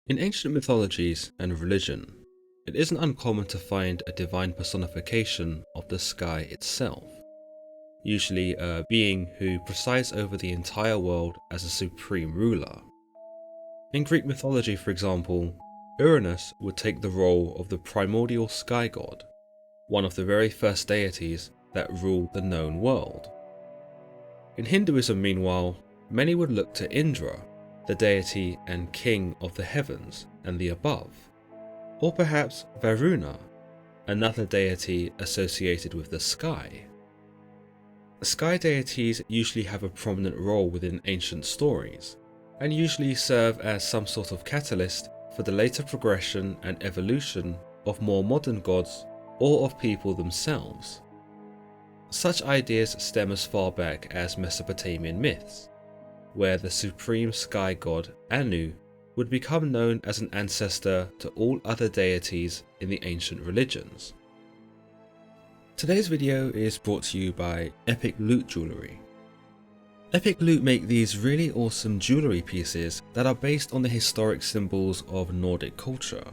In ancient mythologies and religion, it isn't uncommon to find a divine personification of the sky itself, usually a being who presides over the entire world as a supreme ruler. In Greek mythology, for example, Uranus would take the role of the primordial sky god, one of the very first deities that ruled the known world. In Hinduism, meanwhile, many would look to Indra, the deity and king of the heavens and the above, or perhaps Varuna, another deity associated with the sky. Sky deities usually have a prominent role within ancient stories, and usually serve as some sort of catalyst for the later progression and evolution of more modern gods or of people themselves. Such ideas stem as far back as Mesopotamian myths, where the supreme sky god Anu would become known as an ancestor to all other deities in the ancient religions. Today's video is brought to you by Epic Loot Jewelry. Epic Loot make these really awesome jewelry pieces that are based on the historic symbols of Nordic culture.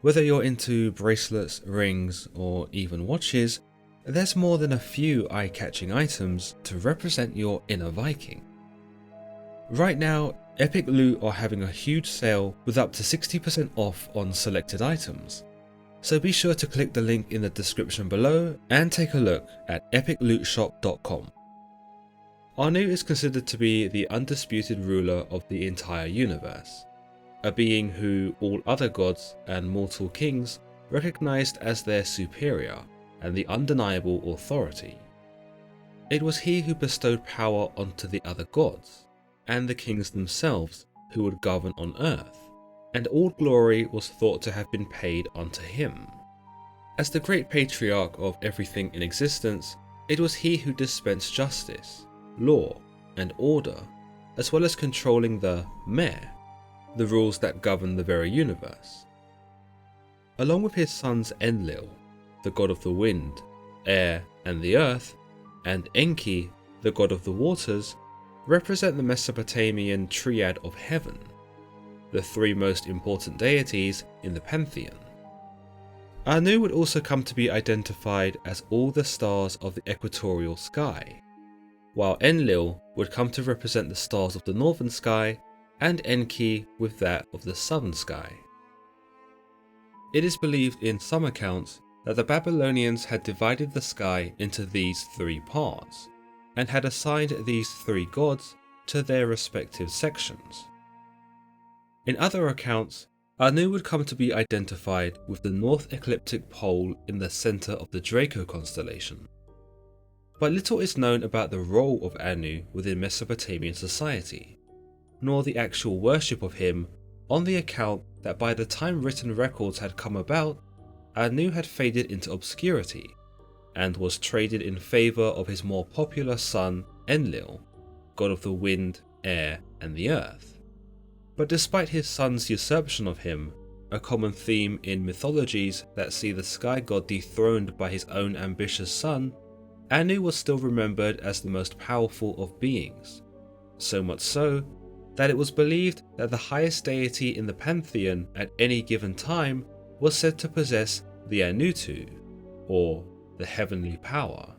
Whether you're into bracelets, rings, or even watches, there's more than a few eye-catching items to represent your inner Viking. Right now, Epic Loot are having a huge sale with up to 60% off on selected items, so be sure to click the link in the description below and take a look at epiclootshop.com. Anu is considered to be the undisputed ruler of the entire universe, a being who all other gods and mortal kings recognized as their superior and the undeniable authority. It was he who bestowed power onto the other gods, and the kings themselves who would govern on earth, and all glory was thought to have been paid unto him. As the great patriarch of everything in existence, it was he who dispensed justice, law, and order, as well as controlling the meh, the rules that govern the very universe. Along with his sons Enlil, the god of the wind, air, and the earth, and Enki, the god of the waters, represent the Mesopotamian triad of heaven, the three most important deities in the pantheon. Anu would also come to be identified as all the stars of the equatorial sky, while Enlil would come to represent the stars of the northern sky, and Enki with that of the southern sky. It is believed in some accounts that the Babylonians had divided the sky into these three parts, and had assigned these three gods to their respective sections. In other accounts, Anu would come to be identified with the north ecliptic pole in the center of the Draco constellation. But little is known about the role of Anu within Mesopotamian society, nor the actual worship of him, on the account that by the time written records had come about, Anu had faded into obscurity, and was traded in favour of his more popular son Enlil, god of the wind, air, and the earth. But despite his son's usurpation of him, a common theme in mythologies that see the sky god dethroned by his own ambitious son, Anu was still remembered as the most powerful of beings, so much so that it was believed that the highest deity in the pantheon at any given time was said to possess the Anutu, or the heavenly power,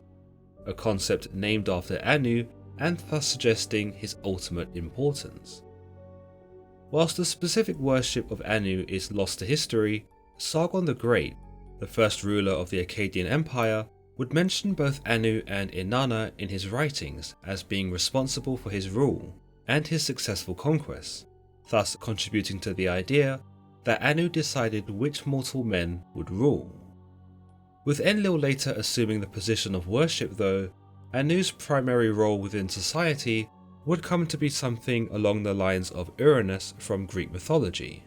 a concept named after Anu and thus suggesting his ultimate importance. Whilst the specific worship of Anu is lost to history, Sargon the Great, the first ruler of the Akkadian Empire, would mention both Anu and Inanna in his writings as being responsible for his rule and his successful conquests, thus contributing to the idea that Anu decided which mortal men would rule. With Enlil later assuming the position of worship though, Anu's primary role within society would come to be something along the lines of Uranus from Greek mythology,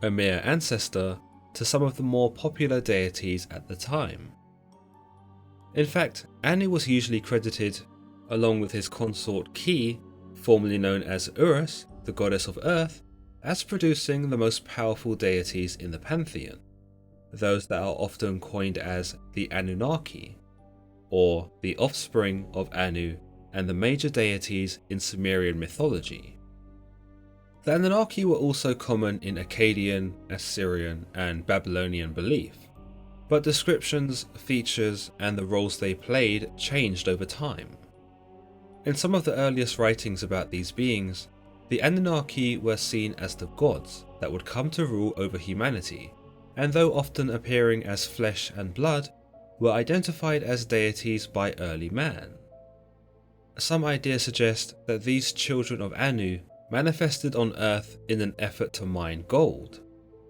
a mere ancestor to some of the more popular deities at the time. In fact, Anu was usually credited, along with his consort Ki, formerly known as Urus, the goddess of earth, as producing the most powerful deities in the pantheon, those that are often coined as the Anunnaki, or the offspring of Anu and the major deities in Sumerian mythology. The Anunnaki were also common in Akkadian, Assyrian, and Babylonian belief, but descriptions, features, and the roles they played changed over time. In some of the earliest writings about these beings, the Anunnaki were seen as the gods that would come to rule over humanity, and though often appearing as flesh and blood, were identified as deities by early man. Some ideas suggest that these children of Anu manifested on Earth in an effort to mine gold,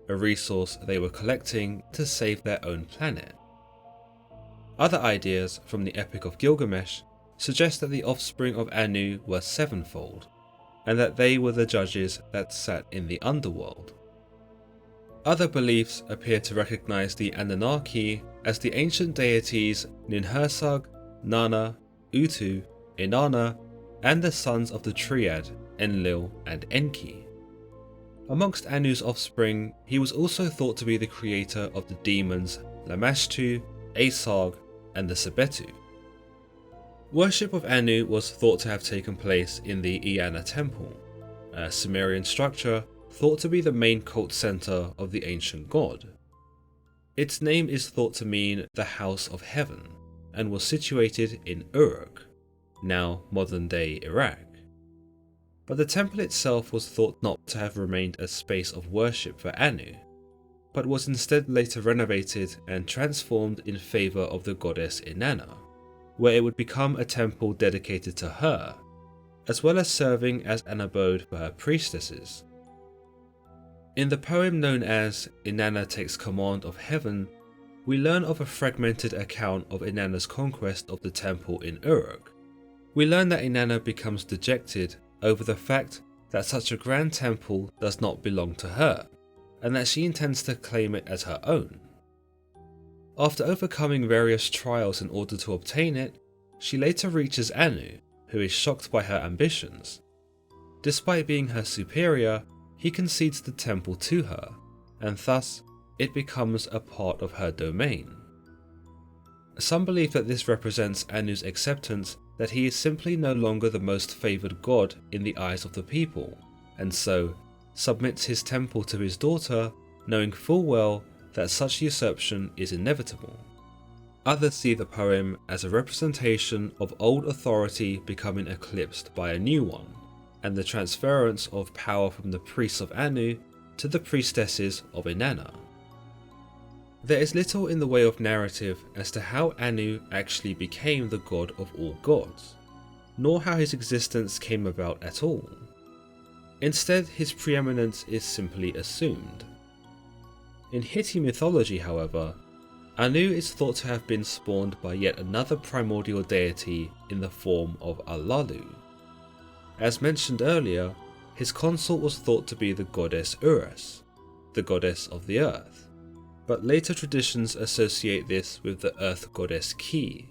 a resource they were collecting to save their own planet. Other ideas from the Epic of Gilgamesh suggest that the offspring of Anu were sevenfold, and that they were the judges that sat in the underworld. Other beliefs appear to recognize the Anunnaki as the ancient deities Ninhursag, Nanna, Utu, Inanna, and the sons of the triad Enlil and Enki. Amongst Anu's offspring, he was also thought to be the creator of the demons Lamashtu, Asag, and the Sebetu. Worship of Anu was thought to have taken place in the Inanna temple, a Sumerian structure thought to be the main cult center of the ancient god. Its name is thought to mean the House of Heaven, and was situated in Uruk, now modern-day Iraq. But the temple itself was thought not to have remained a space of worship for Anu, but was instead later renovated and transformed in favor of the goddess Inanna, where it would become a temple dedicated to her, as well as serving as an abode for her priestesses. In the poem known as Inanna Takes Command of Heaven, we learn of a fragmented account of Inanna's conquest of the temple in Uruk. We learn that Inanna becomes dejected over the fact that such a grand temple does not belong to her, and that she intends to claim it as her own. After overcoming various trials in order to obtain it, she later reaches Anu, who is shocked by her ambitions. Despite being her superior, he concedes the temple to her, and thus it becomes a part of her domain. Some believe that this represents Anu's acceptance that he is simply no longer the most favoured god in the eyes of the people, and so submits his temple to his daughter, knowing full well that such usurpation is inevitable. Others see the poem as a representation of old authority becoming eclipsed by a new one, and the transference of power from the priests of Anu to the priestesses of Inanna. There is little in the way of narrative as to how Anu actually became the god of all gods, nor how his existence came about at all. Instead, his preeminence is simply assumed. In Hittite mythology, however, Anu is thought to have been spawned by yet another primordial deity in the form of Allalu. As mentioned earlier, his consort was thought to be the goddess Uranus, the goddess of the earth, but later traditions associate this with the earth goddess Ki.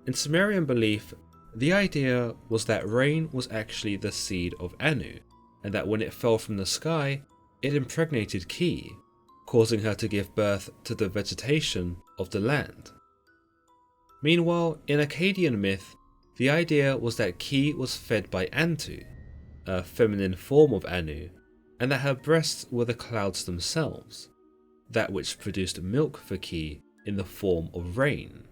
In Sumerian belief, the idea was that rain was actually the seed of Anu, and that when it fell from the sky, it impregnated Ki, causing her to give birth to the vegetation of the land. Meanwhile, in Akkadian myth, the idea was that Ki was fed by Antu, a feminine form of Anu, and that her breasts were the clouds themselves, that which produced milk for Ki in the form of rain.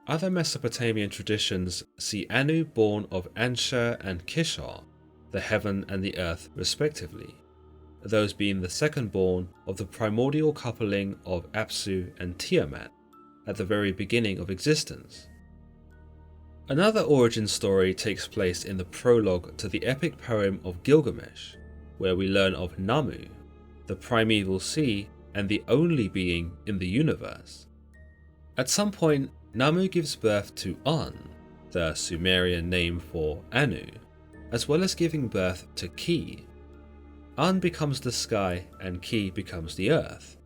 Other Mesopotamian traditions see Anu born of Ansher and Kishar, the heaven and the earth respectively, those being the second born of the primordial coupling of Apsu and Tiamat at the very beginning of existence. Another origin story takes place in the prologue to the epic poem of Gilgamesh, where we learn of Namu, the primeval sea and the only being in the universe. At some point, Namu gives birth to An, the Sumerian name for Anu, as well as giving birth to Ki. An becomes the sky and Ki becomes the earth.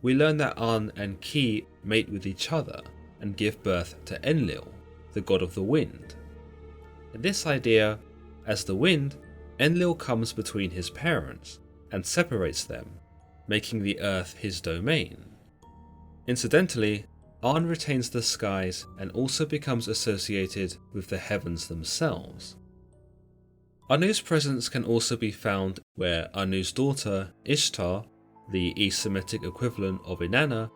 We learn that An and Ki mate with each other and give birth to Enlil, the god of the wind. In this idea, as the wind, Enlil comes between his parents and separates them, making the earth his domain. Incidentally, An retains the skies and also becomes associated with the heavens themselves. Anu's presence can also be found where Anu's daughter, Ishtar, the East Semitic equivalent of Inanna,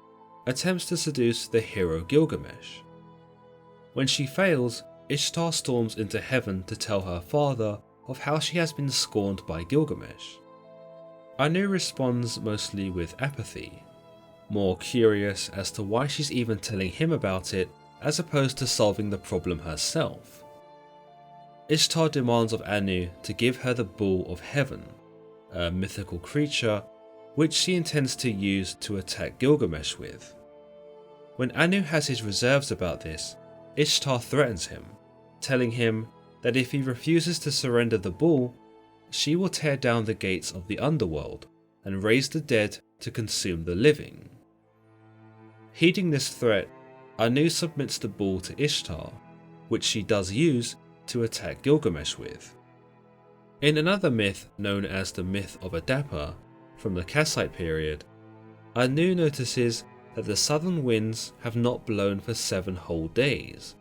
attempts to seduce the hero Gilgamesh. When she fails, Ishtar storms into heaven to tell her father of how she has been scorned by Gilgamesh. Anu responds mostly with apathy, more curious as to why she's even telling him about it as opposed to solving the problem herself. Ishtar demands of Anu to give her the Bull of Heaven, a mythical creature which she intends to use to attack Gilgamesh with. When Anu has his reserves about this, Ishtar threatens him, telling him that if he refuses to surrender the bull, she will tear down the gates of the underworld and raise the dead to consume the living. Heeding this threat, Anu submits the bull to Ishtar, which she does use to attack Gilgamesh with. In another myth known as the myth of Adapa from the Kassite period, Anu notices that the southern winds have not blown for 7 whole days.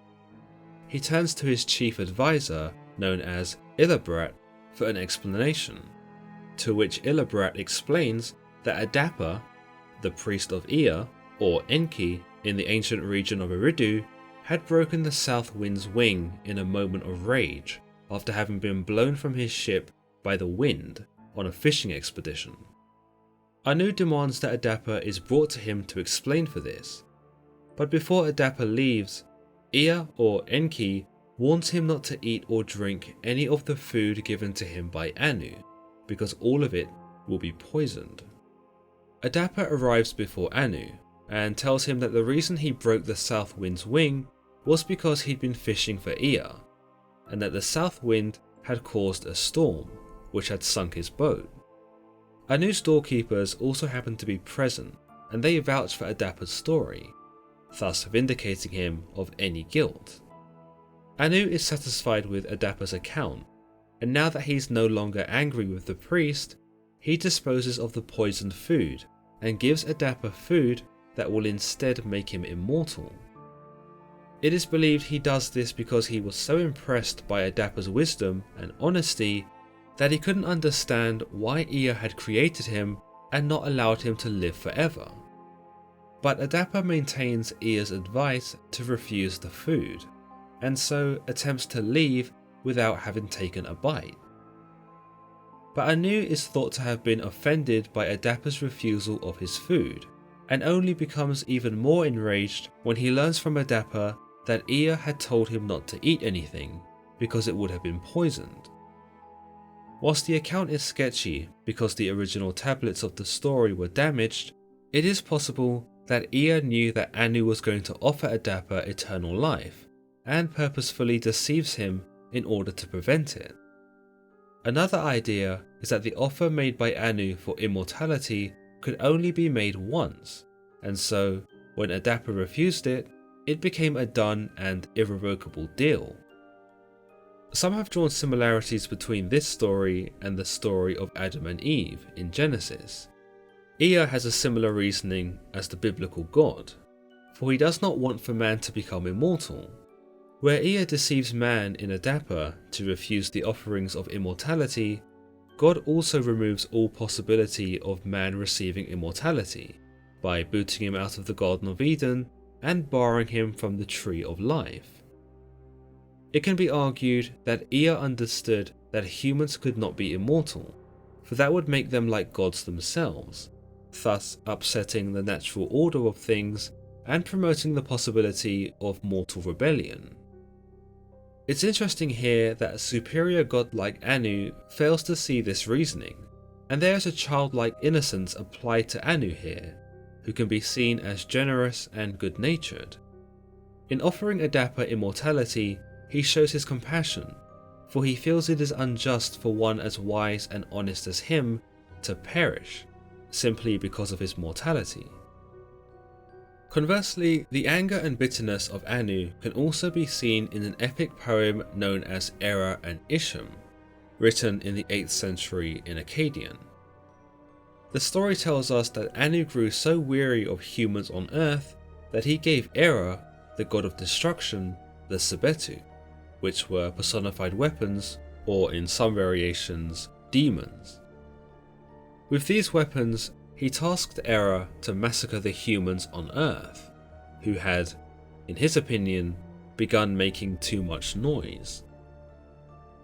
He turns to his chief advisor, known as Ilabrat, for an explanation, to which Ilabrat explains that Adapa, the priest of Ea, or Enki, in the ancient region of Eridu, had broken the south wind's wing in a moment of rage after having been blown from his ship by the wind on a fishing expedition. Anu demands that Adapa is brought to him to explain for this, but before Adapa leaves, Ea or Enki warns him not to eat or drink any of the food given to him by Anu, because all of it will be poisoned. Adapa arrives before Anu and tells him that the reason he broke the south wind's wing was because he'd been fishing for Ea, and that the south wind had caused a storm, which had sunk his boat. Anu's doorkeepers also happened to be present, and they vouch for Adapa's story, thus vindicating him of any guilt. Anu is satisfied with Adapa's account, and now that he's no longer angry with the priest, he disposes of the poisoned food and gives Adapa food that will instead make him immortal. It is believed he does this because he was so impressed by Adapa's wisdom and honesty that he couldn't understand why Ea had created him and not allowed him to live forever. But Adapa maintains Ea's advice to refuse the food, and so attempts to leave without having taken a bite. But Anu is thought to have been offended by Adapa's refusal of his food, and only becomes even more enraged when he learns from Adapa that Ea had told him not to eat anything because it would have been poisoned. Whilst the account is sketchy because the original tablets of the story were damaged, it is possible that Ea knew that Anu was going to offer Adapa eternal life, and purposefully deceives him in order to prevent it. Another idea is that the offer made by Anu for immortality could only be made once, and so, when Adapa refused it, it became a done and irrevocable deal. Some have drawn similarities between this story and the story of Adam and Eve in Genesis. Ea has a similar reasoning as the biblical God, for he does not want for man to become immortal. Where Ea deceives man in Adapa to refuse the offerings of immortality, God also removes all possibility of man receiving immortality by booting him out of the Garden of Eden and barring him from the Tree of Life. It can be argued that Ea understood that humans could not be immortal, for that would make them like gods themselves, thus upsetting the natural order of things and promoting the possibility of mortal rebellion. It's interesting here that a superior god like Anu fails to see this reasoning, and there is a childlike innocence applied to Anu here, who can be seen as generous and good-natured. In offering Adapa immortality, he shows his compassion, for he feels it is unjust for one as wise and honest as him to perish, simply because of his mortality. Conversely, the anger and bitterness of Anu can also be seen in an epic poem known as Era and Isham, written in the 8th century in Akkadian. The story tells us that Anu grew so weary of humans on Earth that he gave Era, the god of destruction, the Sebetu, which were personified weapons or in some variations, demons. With these weapons, he tasked Era to massacre the humans on Earth, who had, in his opinion, begun making too much noise.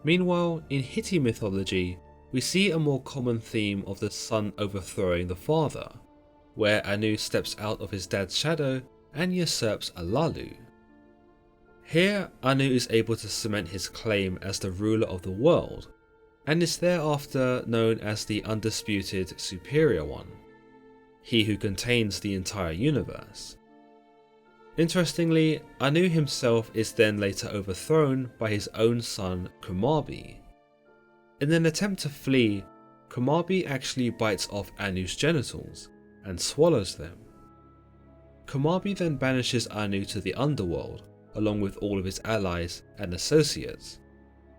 Meanwhile, in Hittite mythology, we see a more common theme of the son overthrowing the father, where Anu steps out of his dad's shadow and usurps Alalu. Here, Anu is able to cement his claim as the ruler of the world, and is thereafter known as the undisputed superior one, he who contains the entire universe. Interestingly, Anu himself is then later overthrown by his own son Kumarbi. In an attempt to flee, Kumarbi actually bites off Anu's genitals and swallows them. Kumarbi then banishes Anu to the underworld along with all of his allies and associates,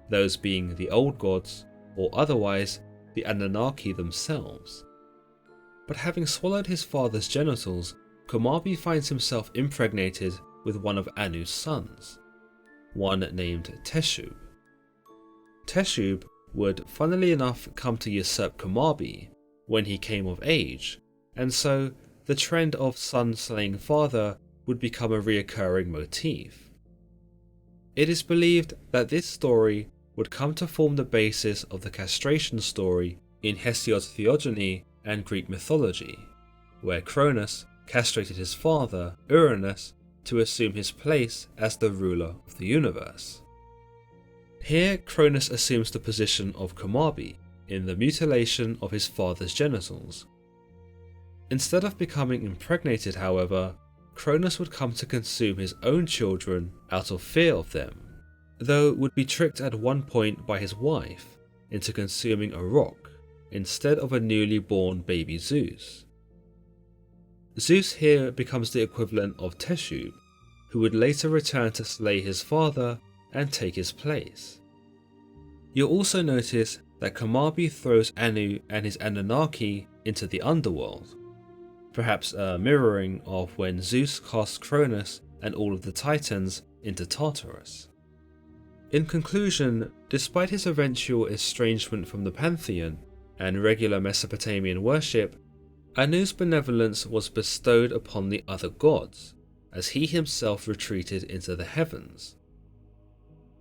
those being the old gods or otherwise the Anunnaki themselves. But having swallowed his father's genitals, Kumarbi finds himself impregnated with one of Anu's sons, one named Teshub. Teshub would, funnily enough, come to usurp Kumarbi when he came of age, and so the trend of son slaying father would become a reoccurring motif. It is believed that this story would come to form the basis of the castration story in Hesiod's Theogony and Greek mythology, where Cronus castrated his father, Uranus, to assume his place as the ruler of the universe. Here, Cronus assumes the position of Kumarbi in the mutilation of his father's genitals. Instead of becoming impregnated, however, Cronus would come to consume his own children out of fear of them, though would be tricked at one point by his wife into consuming a rock instead of a newly born baby Zeus. Zeus here becomes the equivalent of Teshub, who would later return to slay his father and take his place. You'll also notice that Kumarbi throws Anu and his Anunnaki into the underworld, perhaps a mirroring of when Zeus cast Cronus and all of the Titans into Tartarus. In conclusion, despite his eventual estrangement from the pantheon and regular Mesopotamian worship, Anu's benevolence was bestowed upon the other gods, as he himself retreated into the heavens.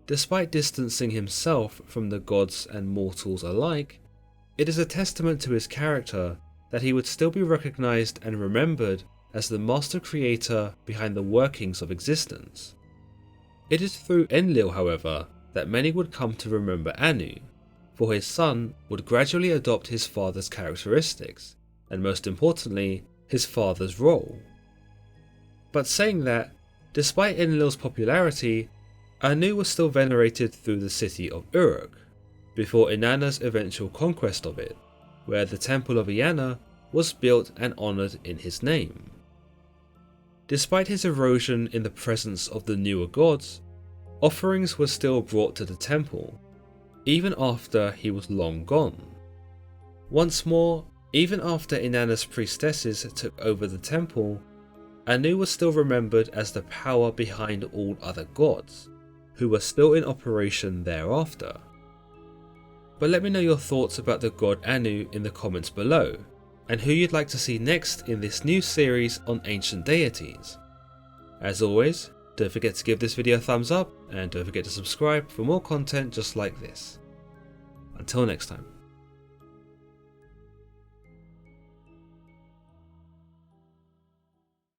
Despite distancing himself from the gods and mortals alike, it is a testament to his character that he would still be recognized and remembered as the master creator behind the workings of existence. It is through Enlil, however, that many would come to remember Anu, for his son would gradually adopt his father's characteristics, and most importantly, his father's role. But saying that, despite Enlil's popularity, Anu was still venerated through the city of Uruk, before Inanna's eventual conquest of it, where the temple of Inanna was built and honoured in his name. Despite his erosion in the presence of the newer gods, offerings were still brought to the temple, even after he was long gone. Once more, even after Inanna's priestesses took over the temple, Anu was still remembered as the power behind all other gods, who were still in operation thereafter. But let me know your thoughts about the god Anu in the comments below, and who you'd like to see next in this new series on ancient deities. As always, don't forget to give this video a thumbs up, and don't forget to subscribe for more content just like this. Until next time.